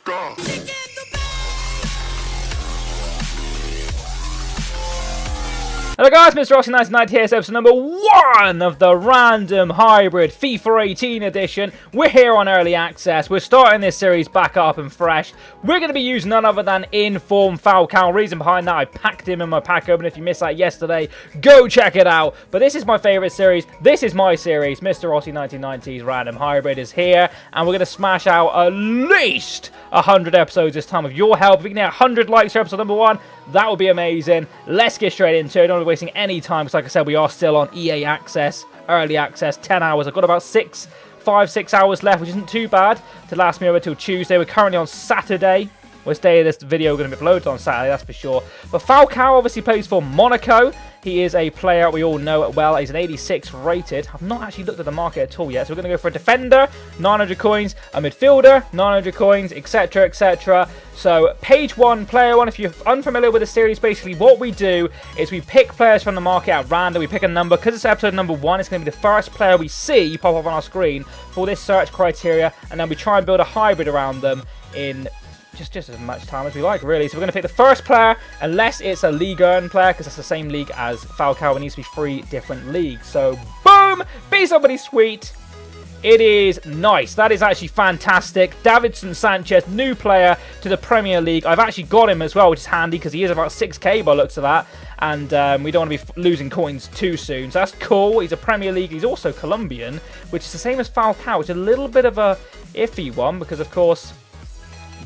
go. Hello guys, Mr. Rossi1990 here. It's episode number 1 of the Random Hybrid FIFA 18 edition. We're here on Early Access. We're starting this series back up and fresh. We're going to be using none other than in-form Falcao. Reason behind that, I packed him in my pack open. If you missed that yesterday, go check it out. But this is my favourite series. This is my series. Mr. Rossi1990's Random Hybrid is here. And we're going to smash out at least 100 episodes this time with your help. If we can get 100 likes for episode number 1, that would be amazing. Let's get straight into it. Don't be wasting any time because, like I said, we are still on EA Access, Early Access, 10 hours. I've got about 6 hours left, which isn't too bad to last me over till Tuesday. We're currently on Saturday. Which day of this video going to be uploaded on Saturday, that's for sure. But Falcao obviously plays for Monaco. He is a player we all know well. He's an 86 rated. I've not actually looked at the market at all yet. So we're going to go for a defender, 900 coins, a midfielder, 900 coins, etc, etc. So page 1, player 1. If you're unfamiliar with the series, basically what we do is we pick players from the market at random. We pick a number. Because it's episode number 1, it's going to be the first player we see pop up on our screen for this search criteria. And then we try and build a hybrid around them in just as much time as we like, really. So we're going to pick the first player, unless it's a Ligue 1 player, because that's the same league as Falcao. It needs to be 3 different leagues. So, boom! Be somebody sweet. It is nice. That is actually fantastic. Davinson Sanchez, new player to the Premier League. I've actually got him as well, which is handy, because he is about 6k by looks of that. And we don't want to be losing coins too soon. So that's cool. He's a Premier League. He's also Colombian, which is the same as Falcao. It's a little bit of a iffy one, because, of course,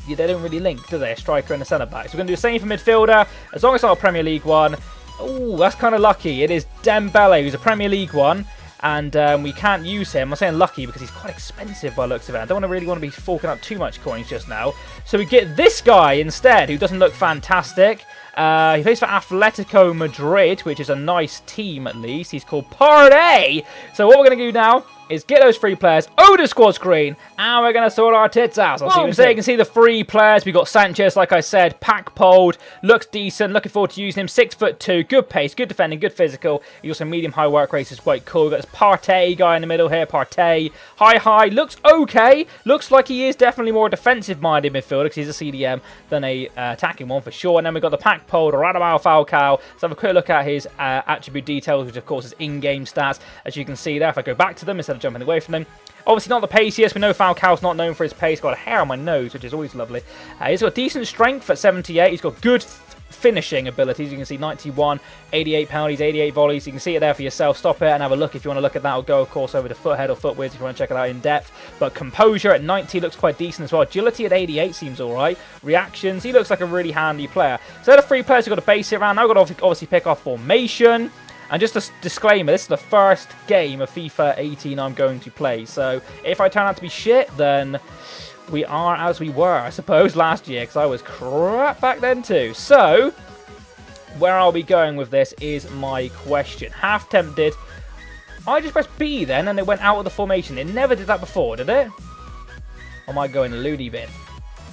they don't really link, do they? A striker and a centre-back. So we're going to do the same for midfielder, as long as it's not a Premier League one. Oh, that's kind of lucky. It is Dembele, who's a Premier League one, and we can't use him. I'm saying lucky because he's quite expensive by the looks of it. I don't really want to be forking out too much coins just now. So we get this guy instead, who doesn't look fantastic. He plays for Atletico Madrid, which is a nice team at least. He's called Partey. So what we're going to do now is get those 3 players over the squad screen, and we're going to sort our tits out. So you can see the 3 players. We've got Sanchez, like I said, pack polled, looks decent, looking forward to using him. 6'2", good pace, good defending, good physical. He's also medium-high work rate, is quite cool. We've got this Partey guy in the middle here, Partey. High, looks okay. Looks like he is definitely more defensive-minded midfielder, because he's a CDM than a attacking one for sure. And then we've got the pack polled Radamel Falcao. Let's have a quick look at his attribute details, which of course is in-game stats, as you can see there. If I go back to them instead of jumping away from them. Obviously not the paciest. We know Falcao's not known for his pace. Got a hair on my nose, which is always lovely. He's got decent strength at 78. He's got good finishing abilities. You can see 91, 88 penalties, 88 volleys. You can see it there for yourself. Stop it and have a look if you want to look at that. Or go, of course, over to Foothead or Footwiz if you want to check it out in depth. But composure at 90 looks quite decent as well. Agility at 88 seems alright. Reactions, he looks like a really handy player. So they're the 3 players we've got to base it around. Now we've got to obviously pick our formation. And just a disclaimer, this is the first game of FIFA 18 I'm going to play. So if I turn out to be shit, then we are as we were, I suppose, last year. Because I was crap back then too. So, where are we going with this is my question. Half tempted. I just pressed B then and it went out of the formation. It never did that before, did it? Or am I going a loony bin?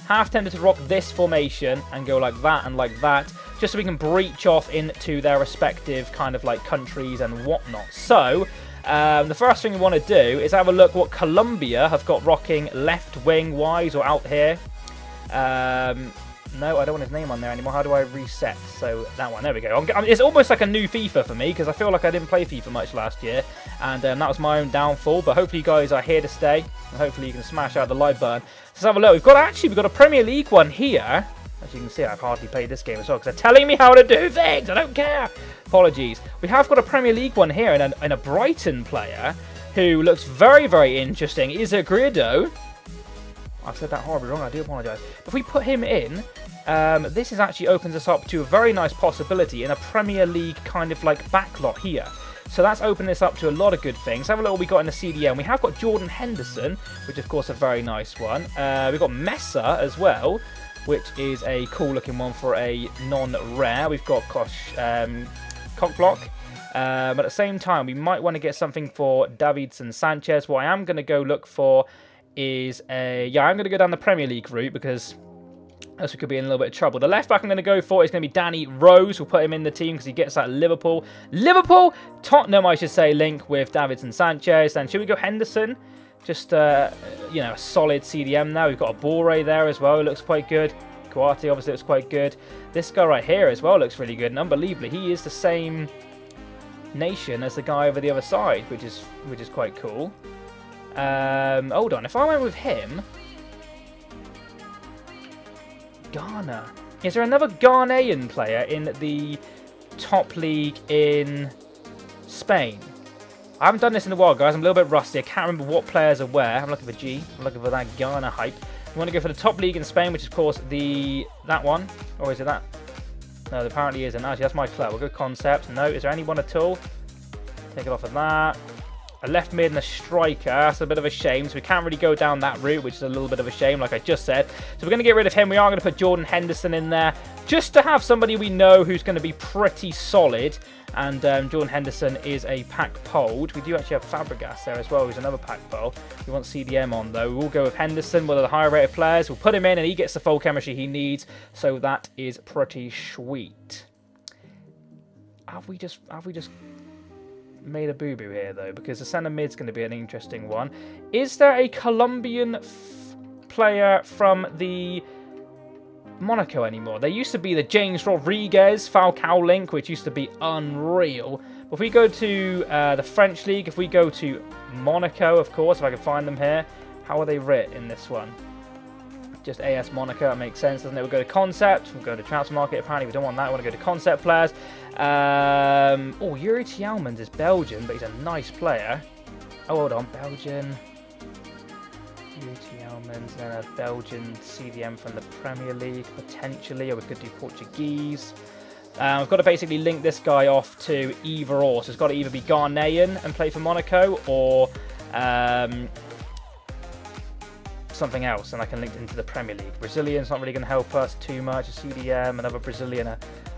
Half tempted to rock this formation and go like that and like that, just so we can breach off into their respective kind of like countries and whatnot. So, the first thing we want to do is have a look what Colombia have got rocking left wing wise or out here. No, I don't want his name on there anymore. How do I reset? So, that one. There we go. It's almost like a new FIFA for me, because I feel like I didn't play FIFA much last year. And that was my own downfall. But hopefully you guys are here to stay. And hopefully you can smash out the like button. Let's have a look. We've got a Premier League one here. As you can see, I've hardly played this game as well, because they're telling me how to do things. I don't care. Apologies. We have got a Premier League one here and a Brighton player who looks very, very interesting. Is a Grido. I said that horribly wrong. I do apologise. If we put him in, this actually opens us up to a very nice possibility in a Premier League kind of like backlot here. So that's opened this up to a lot of good things. Have a look what we got in the CDM. We have got Jordan Henderson, which of course a very nice one. We've got Mesa as well, which is a cool looking one for a non-rare. We've got Cockblock. But at the same time, we might want to get something for Davinson Sanchez. What I am going to go look for is I'm going to go down the Premier League route, because else we could be in a little bit of trouble. The left back I'm going to go for is going to be Danny Rose. We'll put him in the team because he gets that Liverpool, Tottenham, I should say, link with Davinson Sanchez. And should we go Henderson? Just, you know, a solid CDM now. We've got a Bore there as well. It looks quite good. Kawati obviously looks quite good. This guy right here as well looks really good. And unbelievably, he is the same nation as the guy over the other side, which is quite cool. Hold on. If I went with him... Ghana. Is there another Ghanaian player in the top league in Spain? I haven't done this in a while, guys. I'm a little bit rusty. I can't remember what players are where. I'm looking for G. I'm looking for that Ghana hype. We want to go for the top league in Spain, which is, of course, that one. Or is it that? No, there apparently isn't. Actually, that's my club. We'll go concept. No, is there anyone at all? Take it off of that. A left mid and a striker. That's a bit of a shame. So we can't really go down that route, which is a little bit of a shame, like I just said. So we're going to get rid of him. We are going to put Jordan Henderson in there, just to have somebody we know who's going to be pretty solid. And Jordan Henderson is a pack polled. We do actually have Fabregas there as well, who's another pack poll. We want CDM on, though. We'll go with Henderson, one of the higher rated players. We'll put him in, and he gets the full chemistry he needs. So that is pretty sweet. Have we just made a boo-boo here, though? Because the centre mid's going to be an interesting one. Is there a Colombian player from the Monaco anymore? There used to be the James Rodriguez Falcao link, which used to be unreal. But if we go to the French league, if we go to Monaco, of course, if I can find them here, how are they writ in this one? Just AS Monaco, that makes sense, doesn't it? We'll go to concept, we'll go to transfer market. Apparently we don't want that, we want to go to concept players. Oh, Yuri Tielemans is Belgian, but he's a nice player. Oh, hold on, Belgian. Yuri Tielemans, then a Belgian CDM from the Premier League, potentially, or we could do Portuguese. We've got to basically link this guy off to either or, so it's got to either be Ghanaian and play for Monaco, or something else, and I can link it into the Premier League. Brazilian's not really going to help us too much. A CDM, another Brazilian, a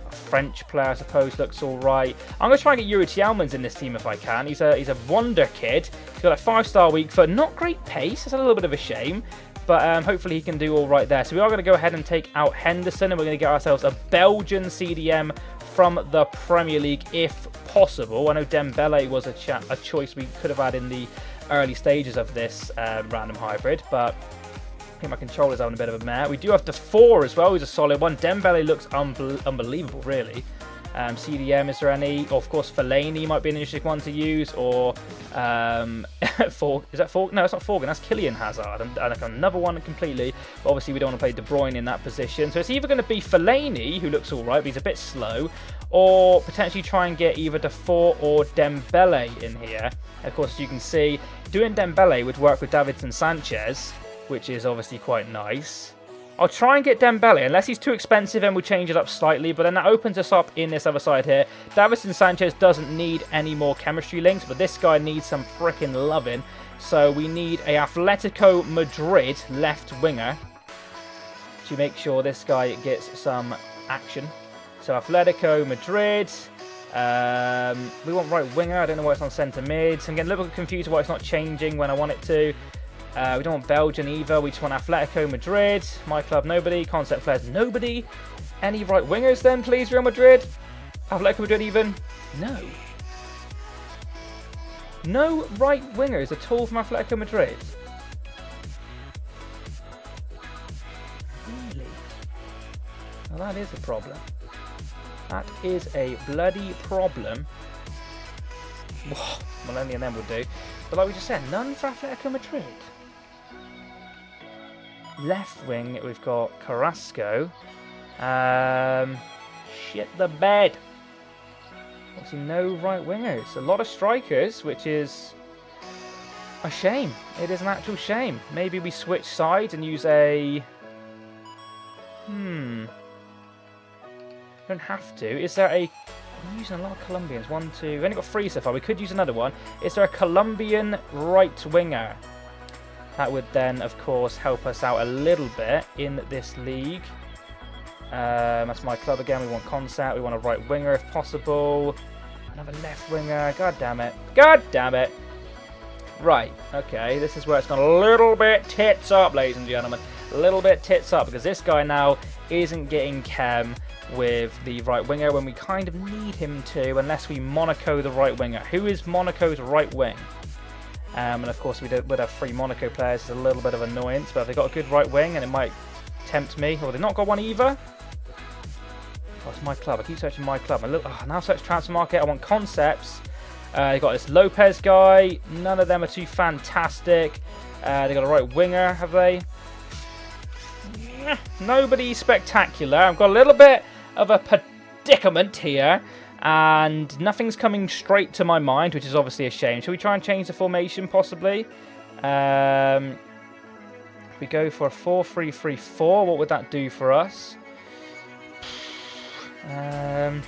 French player, I suppose, looks all right. I'm going to try and get Yuri Tielemans in this team if I can. He's a wonder kid. He's got a 5-star weak foot, not great pace. It's a little bit of a shame, but hopefully he can do all right there. So we are going to go ahead and take out Henderson, and we're going to get ourselves a Belgian CDM from the Premier League if possible. I know Dembele was a choice we could have had in the early stages of this random hybrid, but I think my controller's having a bit of a mare. We do have the 4 as well, who's a solid one. Dembele looks unbelievable, really. CDM, is there any? Or of course, Fellaini might be an interesting one to use, or is that Forgan? No, it's not Forgan, that's Kylian Hazard, and another one completely. But obviously, we don't want to play De Bruyne in that position. So it's either going to be Fellaini, who looks all right, but he's a bit slow, or potentially try and get either Defoe or Dembele in here. And of course, as you can see, doing Dembele would work with Davinson Sanchez, which is obviously quite nice. I'll try and get Dembele, unless he's too expensive, and we'll change it up slightly, but then that opens us up in this other side here. Davinson Sanchez doesn't need any more chemistry links, but this guy needs some freaking loving. So we need a Atletico Madrid left winger to make sure this guy gets some action. So Atletico Madrid. We want right winger. I don't know why it's on centre mid. So I'm getting a little bit confused why it's not changing when I want it to. We don't want Belgian either. We just want Atletico Madrid. My club, nobody. Concept players, nobody. Any right wingers then, please, Real Madrid? Atletico Madrid even? No. No right wingers at all from Atletico Madrid. Really? Well, that is a problem. That is a bloody problem. Well, only and then will do. But like we just said, none for Atletico Madrid. Left wing, we've got Carrasco. Shit the bed. Obviously no right wingers. A lot of strikers, which is a shame. It is an actual shame. Maybe we switch sides and use a... Don't have to. Is there a... I'm using a lot of Colombians. 1, 2... We've only got 3 so far. We could use another one. Is there a Colombian right winger? That would then, of course, help us out a little bit in this league. That's my club again. We want concept. We want a right winger if possible. Another left winger. God damn it. God damn it. Right. Okay. This is where it's gone a little bit tits up, ladies and gentlemen. A little bit tits up, because this guy now isn't getting chem with the right winger when we kind of need him to, unless we Monaco the right winger. Who is Monaco's right wing? And of course, would have 3 Monaco players. It's a little bit of annoyance, but they've got a good right wing, and it might tempt me. Or they've not got one either. Oh, it's my club. I keep searching my club. Now search transfer market. I want concepts. They've got this Lopez guy. None of them are too fantastic. They've got a right winger, have they? Nobody spectacular. I've got a little bit of a predicament here. And nothing's coming straight to my mind, which is obviously a shame. Shall we try and change the formation, possibly? If we go for a 4-3-3-4, what would that do for us? Crikey.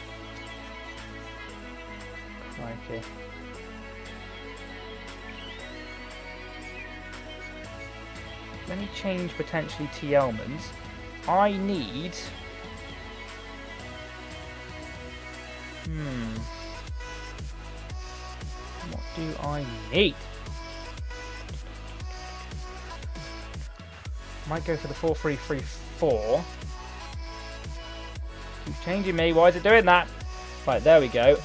Let me change potentially Tielmans. I need... What do I need? Might go for the 4-3-3-4. Keep changing me. Why is it doing that? Right, there we go.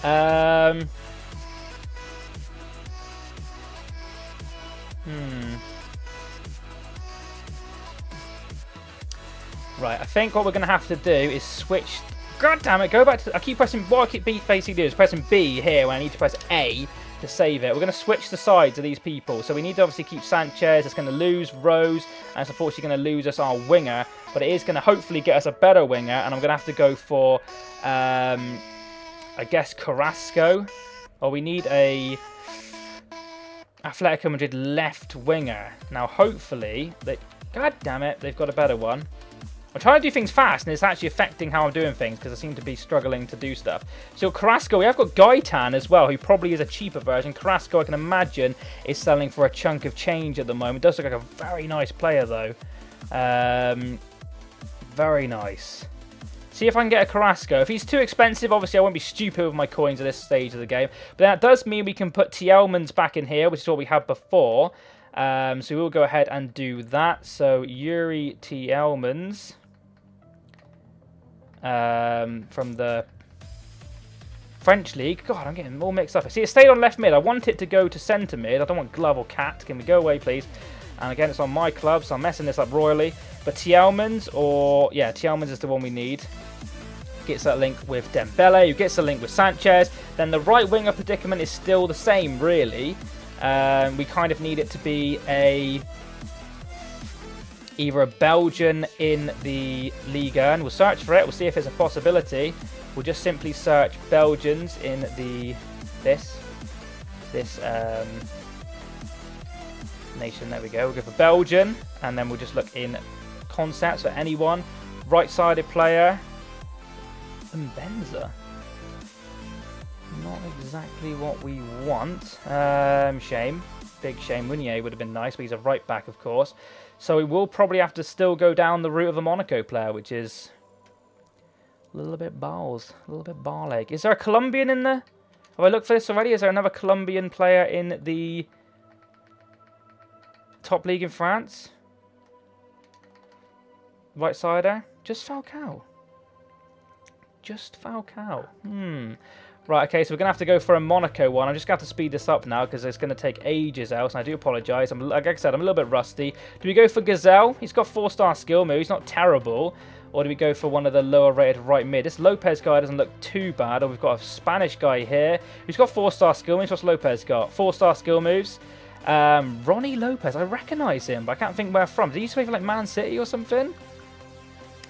Right, I think what we're going to have to do is switch... God damn it, go back to... I keep pressing... What I keep basically doing is pressing B here when I need to press A to save it. We're going to switch the sides of these people. So we need to obviously keep Sanchez. It's going to lose Rose. And it's unfortunately going to lose us our winger. But it is going to hopefully get us a better winger. And I'm going to have to go for... I guess Carrasco. Or we need a... Atletico Madrid left winger. Now hopefully... God damn it, they've got a better one. I'm trying to do things fast, and it's actually affecting how I'm doing things, because I seem to be struggling to do stuff. So Carrasco, we have got Gaitan as well, who probably is a cheaper version. Carrasco, I can imagine, is selling for a chunk of change at the moment. Does look like a very nice player, though. Very nice. See if I can get a Carrasco. If he's too expensive, obviously I won't be stupid with my coins at this stage of the game. But that does mean we can put Tielmans back in here, which is what we had before. So we'll go ahead and do that. So Yuri Tielmans. From the French league. God, I'm getting all mixed up. See, it stayed on left mid. I want it to go to centre mid. I don't want glove or cat. Can we go away, please? And again, it's on my club, so I'm messing this up royally. But Tielmans, or... Yeah, Tielmans is the one we need. Gets that link with Dembele, who gets the link with Sanchez. Then the right winger predicament is still the same, really. We kind of need it to be either a Belgian in the Liga, and we'll search for it. We'll see if it's a possibility. We'll just simply search Belgians in the this nation. There we go. We'll go for Belgian, and then we'll just look in concepts for anyone. Right-sided player. Mbenza. Not exactly what we want. Shame. Big shame. Meunier would have been nice, but he's a right back, of course. So we will probably have to still go down the route of a Monaco player, which is a little bit balls, a little bit ball-egg. Is there a Colombian in there? Have I looked for this already? Is there another Colombian player in the top league in France? Right-sider? Just Falcao. Just Falcao. Right, okay, so we're going to have to go for a Monaco one. I'm just going to have to speed this up now because it's going to take ages else, and I do apologise. Like I said, I'm a little bit rusty. Do we go for Gazelle? He's got 4-star skill move. He's not terrible. Or do we go for one of the lower-rated right mid? This Lopez guy doesn't look too bad. Or we've got a Spanish guy here who's got 4-star skill moves. What's Lopez got? 4-star skill moves. Ronnie Lopez. I recognise him, but I can't think where from. Did he used to play for like Man City or something?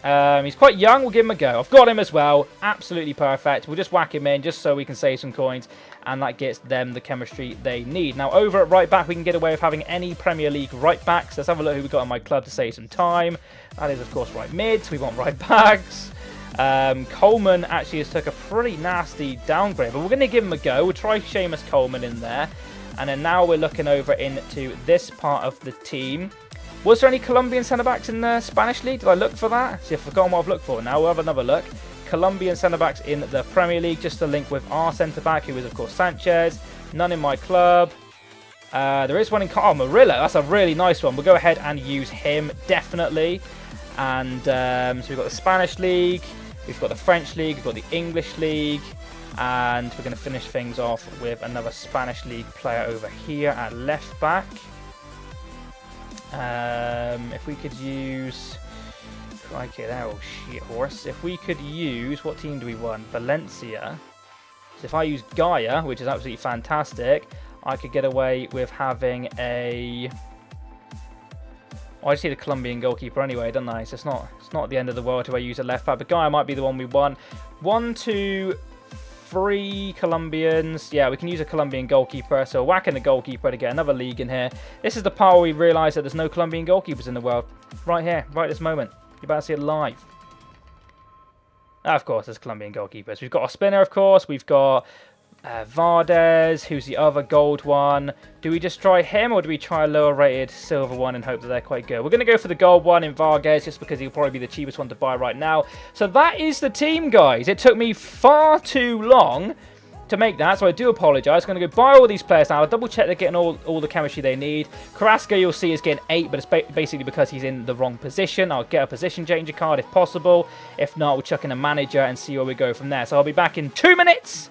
He's quite young. We'll give him a go. I've got him as well. Absolutely perfect. We'll just whack him in just so we can save some coins, and that gets them the chemistry they need. Now, over at right back, we can get away with having any Premier League right backs. Let's have a look who we've got on my club to save some time. That is, of course, right mid. So we want right backs. Coleman actually has took a pretty nasty downgrade, but we're going to give him a go. We'll try Seamus Coleman in there. And then now we're looking over into this part of the team. Was there any Colombian centre-backs in the Spanish League? Did I look for that? See, I've forgotten what I've looked for. Now we'll have another look. Colombian centre-backs in the Premier League. Just to link with our centre-back, who is, of course, Sanchez. None in my club. There is one in... Oh, Murillo. That's a really nice one. We'll go ahead and use him, definitely. And so we've got the Spanish League. We've got the French League. We've got the English League. And we're going to finish things off with another Spanish League player over here at left back. If we could use... Crikey, that old shit horse. If we could use... What team do we want? Valencia. So if I use Gaia, which is absolutely fantastic, I could get away with having a... Oh, I just need a Colombian goalkeeper anyway, don't I? So it's not the end of the world to use a left back. But Gaia might be the one we want. 1, 2, 3 Colombians. Yeah, we can use a Colombian goalkeeper. So whacking the goalkeeper to get another league in here. This is the part where we realise that there's no Colombian goalkeepers in the world. Right here, right this moment. You're about to see it live. Of course, there's Colombian goalkeepers. We've got Ospina, of course. We've got Vardes, who's the other gold one. Do we just try him, or do we try a lower rated silver one and hope that they're quite good? We're going to go for the gold one in Vardes, just because he'll probably be the cheapest one to buy right now. So that is the team, guys. It took me far too long to make that, so I do apologise. I'm going to go buy all these players now. I'll double check they're getting all the chemistry they need. Carrasco, you'll see, is getting 8, but it's basically because he's in the wrong position. I'll get a position changer card if possible. If not, we'll chuck in a manager and see where we go from there. So I'll be back in 2 minutes.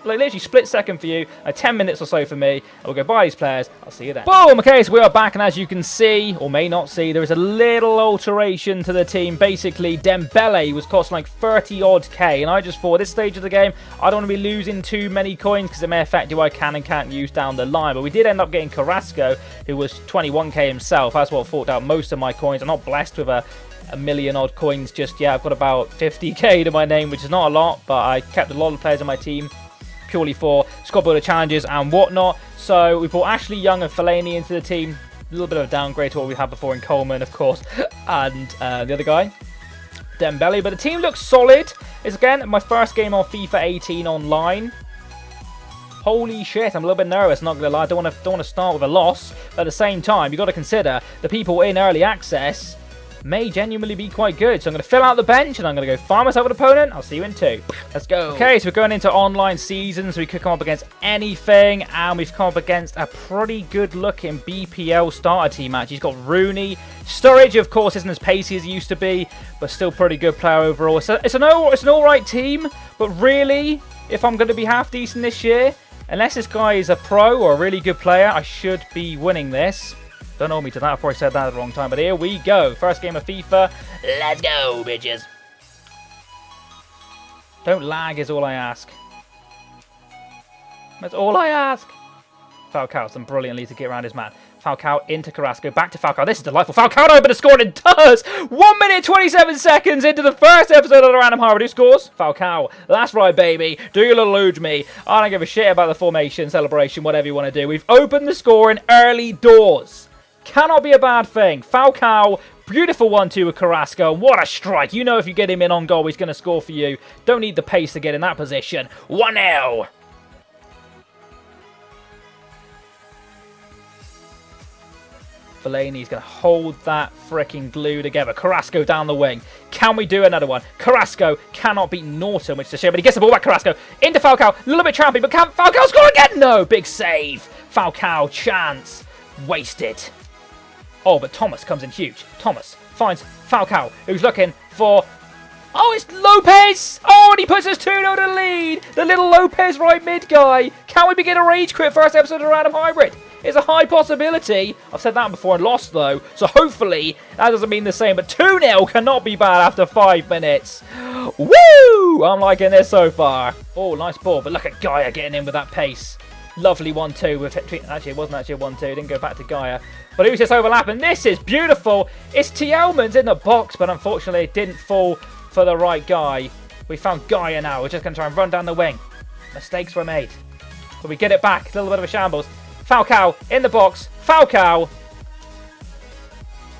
Like literally split second for you, 10 minutes or so for me. I'll go buy these players. I'll see you then. Boom! Okay, so we are back, and as you can see, or may not see, there is a little alteration to the team. Basically, Dembele was costing like 30 odd K, and I just thought at this stage of the game, I don't want to be losing too many coins because it may affect who I can and can't use down the line. But we did end up getting Carrasco, who was 21K himself. That's what forked out most of my coins. I'm not blessed with a million odd coins just yet. I've got about 50K to my name, which is not a lot, but I kept a lot of players on my team purely for squad builder challenges and whatnot. So we brought Ashley Young and Fellaini into the team. A little bit of a downgrade to what we had before in Coleman, of course, and the other guy, Dembele. But the team looks solid. It's, again, my first game on FIFA 18 online. Holy shit, I'm a little bit nervous, not gonna lie. I don't want to start with a loss. But at the same time, you've got to consider the people in early access may genuinely be quite good. So I'm going to fill out the bench and I'm going to go find myself an opponent. I'll see you in 2. Let's go. Okay, so we're going into online seasons. We could come up against anything, and we've come up against a pretty good looking BPL starter team actually. He's got Rooney. Sturridge, of course, isn't as pacey as he used to be, but still pretty good player overall. So it's an alright team, but really, if I'm going to be half decent this year, unless this guy is a pro or a really good player, I should be winning this. Don't hold me to that, I've probably said that at the wrong time, but here we go. First game of FIFA. Let's go, bitches. Don't lag is all I ask. That's all I ask. Falcao's done brilliantly to get around his man. Falcao into Carrasco, back to Falcao. This is delightful. Falcao opened a score, and it does! 1 minute 27 seconds into the first episode of the Random Hybrid. Who scores? Falcao. That's right, baby. Do your little luge me. I don't give a shit about the formation, celebration, whatever you want to do. We've opened the score in early doors. Cannot be a bad thing. Falcao, beautiful 1-2 with Carrasco. What a strike. You know if you get him in on goal, he's going to score for you. Don't need the pace to get in that position. 1-0. Fellaini's going to hold that freaking glue together. Carrasco down the wing. Can we do another one? Carrasco cannot beat Norton, which is a shame, but he gets the ball back. Carrasco into Falcao. A little bit trampy, but can Falcao score again? No. Big save. Falcao, chance. Wasted. Oh, but Thomas comes in huge. Thomas finds Falcao, who's looking for... Oh, it's Lopez! Oh, and he puts us 2-0 to lead! The little Lopez right mid guy. Can we begin a rage quit first episode of Random Hybrid? It's a high possibility. I've said that before and lost, though. So hopefully that doesn't mean the same. But 2-0 cannot be bad after 5 minutes. Woo! I'm liking this so far. Oh, nice ball. But look at Gaia getting in with that pace. Lovely 1-2 with it. Actually, it wasn't actually a 1-2. Didn't go back to Gaia. But it was just overlapping. This is beautiful. It's Tielman's in the box, but unfortunately it didn't fall for the right guy. We found Gaia now. We're just going to try and run down the wing. Mistakes were made. But we get it back. A little bit of a shambles. Falcao in the box. Falcao.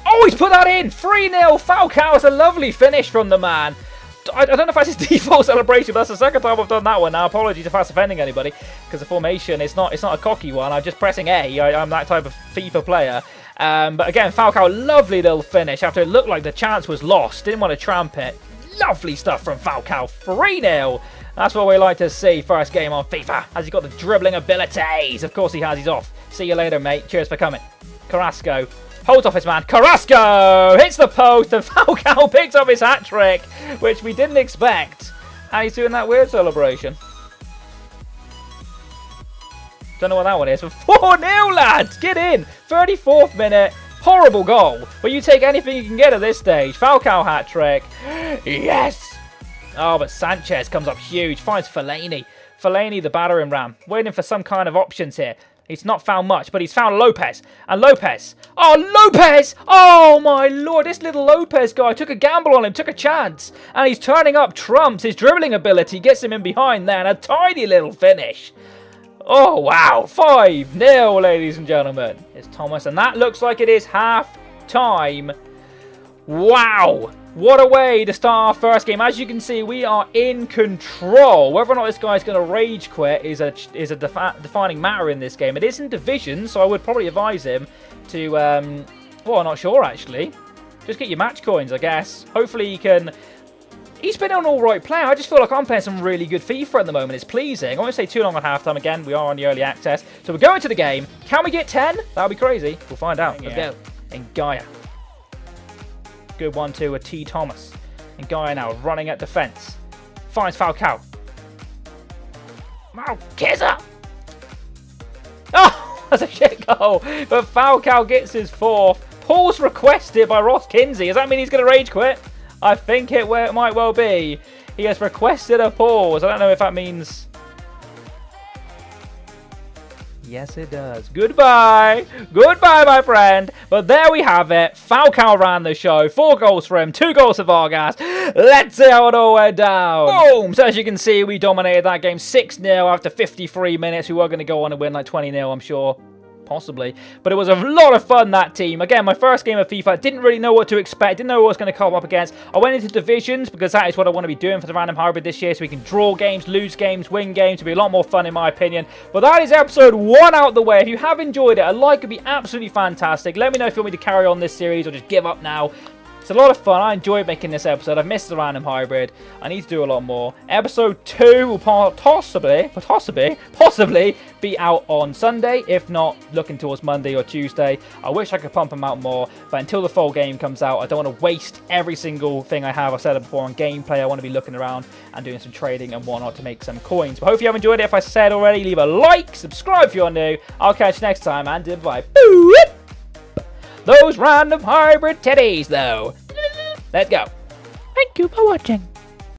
Oh, he's put that in. 3-0. Falcao is a lovely finish from the man. I don't know if that's his default celebration, but that's the second time I've done that one now. Apologies if that's offending anybody, because the formation, it's not a cocky one. I'm just pressing A. I'm that type of FIFA player. But again, Falcao, lovely little finish after it looked like the chance was lost. Didn't want to tramp it. Lovely stuff from Falcao. 3-0. That's what we like to see. First game on FIFA. Has he got the dribbling abilities? Of course he has. He's off. See you later, mate. Cheers for coming. Carrasco holds off his man. Carrasco hits the post, and Falcao picks up his hat-trick, which we didn't expect. And he's doing that weird celebration. Don't know what that one is. 4-0, lads. Get in. 34th minute. Horrible goal. But you take anything you can get at this stage. Falcao hat-trick. Yes. Oh, but Sanchez comes up huge. Finds Fellaini. Fellaini, the battering ram. Waiting for some kind of options here. He's not found much, but he's found Lopez. And Lopez. Oh, Lopez! Oh, my Lord. This little Lopez guy took a gamble on him, took a chance. And he's turning up trumps. His dribbling ability gets him in behind there. And a tiny little finish. Oh, wow. 5-0, ladies and gentlemen. It's Thomas. And that looks like it is half-time. Wow. What a way to start our first game. As you can see, we are in control. Whether or not this guy's going to rage quit is a defining matter in this game. It is in division, so I would probably advise him to, well, I'm not sure, actually. Just get your match coins, I guess. Hopefully he can... He's been an alright player. I just feel like I'm playing some really good FIFA at the moment. It's pleasing. I won't say too long on halftime again. We are on the early access. So we're going to the game. Can we get 10? That'll be crazy. We'll find out. Let's go. And Gaia. Good 1-2 with T. Thomas. And Gaia now running at defence. Finds Falcao. Kizza! Oh, that's a shit goal. But Falcao gets his 4th. Pause requested by Ross Kinsey. Does that mean he's going to rage quit? I think it might well be. He has requested a pause. I don't know if that means... Yes, it does. Goodbye. Goodbye, my friend. But there we have it. Falcao ran the show. 4 goals for him. 2 goals for Vargas. Let's see how it all went down. Boom. So as you can see, we dominated that game 6-0 after 53 minutes. We were going to go on and win like 20-0, I'm sure. Possibly. But it was a lot of fun, that team. Again, my first game of FIFA, didn't really know what to expect, didn't know what I was going to come up against. I went into divisions because that is what I want to be doing for the Random Hybrid this year, so we can draw games, lose games, win games. It'll be a lot more fun in my opinion. But that is episode 1 out the way. If you have enjoyed it, a like would be absolutely fantastic. Let me know if you want me to carry on this series or just give up now. It's a lot of fun. I enjoyed making this episode. I've missed the Random Hybrid. I need to do a lot more. Episode 2 will possibly be out on Sunday. If not, looking towards Monday or Tuesday. I wish I could pump them out more. But until the full game comes out, I don't want to waste every single thing I have. I've said it before on gameplay. I want to be looking around and doing some trading and whatnot to make some coins. But hopefully you have enjoyed it. If I said already, leave a like, subscribe if you're new. I'll catch you next time and goodbye. Those Random Hybrid teddies, though. Let's go. Thank you for watching.